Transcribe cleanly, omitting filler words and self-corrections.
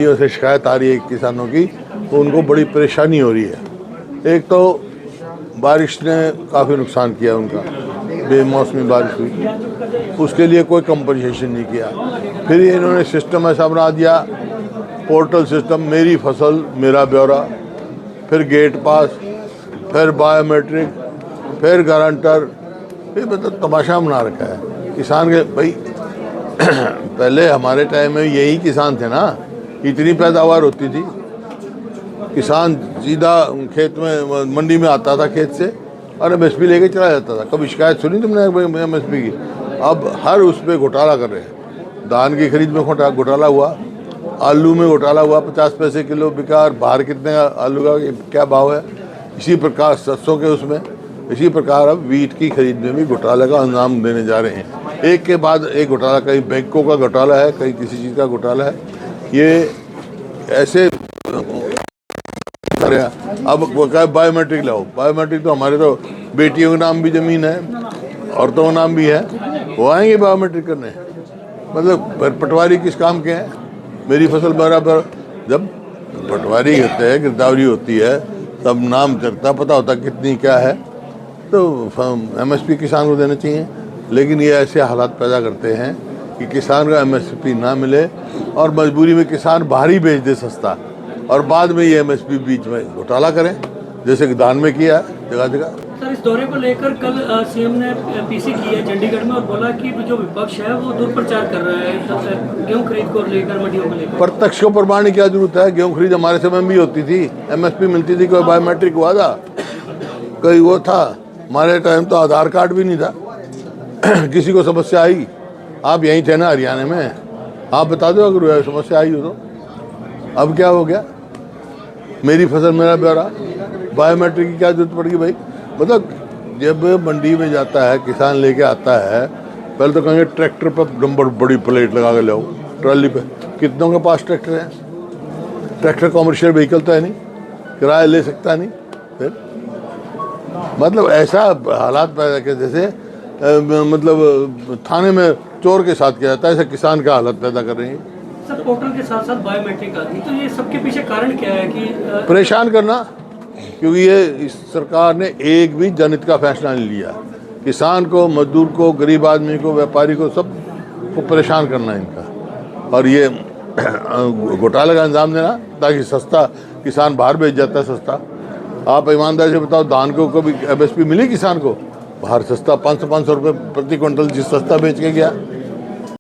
से शिकायत आ रही है किसानों की, तो उनको बड़ी परेशानी हो रही है। एक तो बारिश ने काफ़ी नुकसान किया उनका, बेमौसमी बारिश हुई, उसके लिए कोई कंपनसेशन नहीं किया। फिर ये इन्होंने सिस्टम ऐसा बना दिया, पोर्टल सिस्टम, मेरी फसल मेरा ब्यौरा, फिर गेट पास, फिर बायोमेट्रिक, फिर गारंटर, फिर मतलब तमाशा बना रखा है किसान के। भाई पहले हमारे टाइम में यही किसान थे ना, इतनी पैदावार होती थी, किसान सीधा खेत में मंडी में आता था खेत से और एमएसपी लेके चला जाता था। कभी शिकायत सुनी तुमने एमएसपी की? अब हर उस पर घोटाला कर रहे हैं। धान की खरीद में घोटाला हुआ, आलू में घोटाला हुआ, 50 पैसे किलो बिका, बाहर कितने आलू का क्या भाव है। इसी प्रकार सरसों के उसमें, इसी प्रकार अब वीट की खरीद में भी घोटाले का अंजाम देने जा रहे हैं। एक के बाद एक घोटाला, कहीं बैंकों का घोटाला है, कहीं किसी चीज़ का घोटाला है। ये ऐसे अब वो क्या बायोमेट्रिक लाओ, बायोमेट्रिक तो हमारे तो बेटियों के नाम भी ज़मीन है, औरतों का नाम भी है, वो आएंगे बायोमेट्रिक करने। मतलब पटवारी किस काम के हैं? मेरी फसल बराबर, जब पटवारी होते हैं, गिरदावरी होती है, तब नाम चलता, पता होता कितनी क्या है, तो एमएसपी किसान को देना चाहिए। लेकिन ये ऐसे हालात पैदा करते हैं कि किसान को एमएसपी ना मिले और मजबूरी में किसान बाहर ही बेच दे सस्ता, और बाद में ये एमएसपी बीच में घोटाला करें, जैसे कि धान में किया है जगह जगह। सर, इस दौरे को लेकर कल सीएम ने पीसी की है चंडीगढ़ में और बोला कि जो विपक्ष है वो दुष्प्रचार कर रहा है गेहूं खरीद को लेकर, मंडियों को लेकर। प्रत्यक्ष को प्रमाण की क्या जरूरत है? गेहूँ खरीद हमारे समय में भी होती थी, एमएसपी मिलती थी, कोई बायोमेट्रिक हुआ था, कोई वो था। हमारे टाइम तो आधार कार्ड भी नहीं था। किसी को समस्या आई, आप यहीं थे ना हरियाणा में, आप बता दो अगर समस्या आई हो तो। अब क्या हो गया? मेरी फसल मेरा ब्यौरा, बायोमेट्रिक की क्या जरूरत पड़ेगी भाई? मतलब जब मंडी में जाता है, किसान लेके आता है, पहले तो कहेंगे ट्रैक्टर पर नंबर बड़ी प्लेट लगा के लाओ, ट्रॉली पे। कितनों के पास ट्रैक्टर है? ट्रैक्टर कॉमर्शियल व्हीकल तो है नहीं, किराया ले सकता नहीं। फिर मतलब ऐसा हालात पैदा कर, जैसे मतलब थाने में चोर के साथ किया जाता है, ऐसा किसान का हालत पैदा कर रही है। सर, पोर्टल के साथ साथ बायोमेट्रिक आती, तो ये सबके पीछे कारण क्या है कि परेशान करना? क्योंकि ये इस सरकार ने एक भी जनहित का फैसला नहीं लिया। किसान को, मजदूर को, गरीब आदमी को, व्यापारी को, सब को परेशान करना है इनका, और ये घोटाले का अंजाम देना ताकि सस्ता, किसान बाहर बेच जाता है सस्ता। आप ईमानदारी से बताओ, धान को कभी एमएसपी मिली किसान को? बाहर सस्ता 500 रुपये प्रति क्विंटल जिस सस्ता बेच के गया।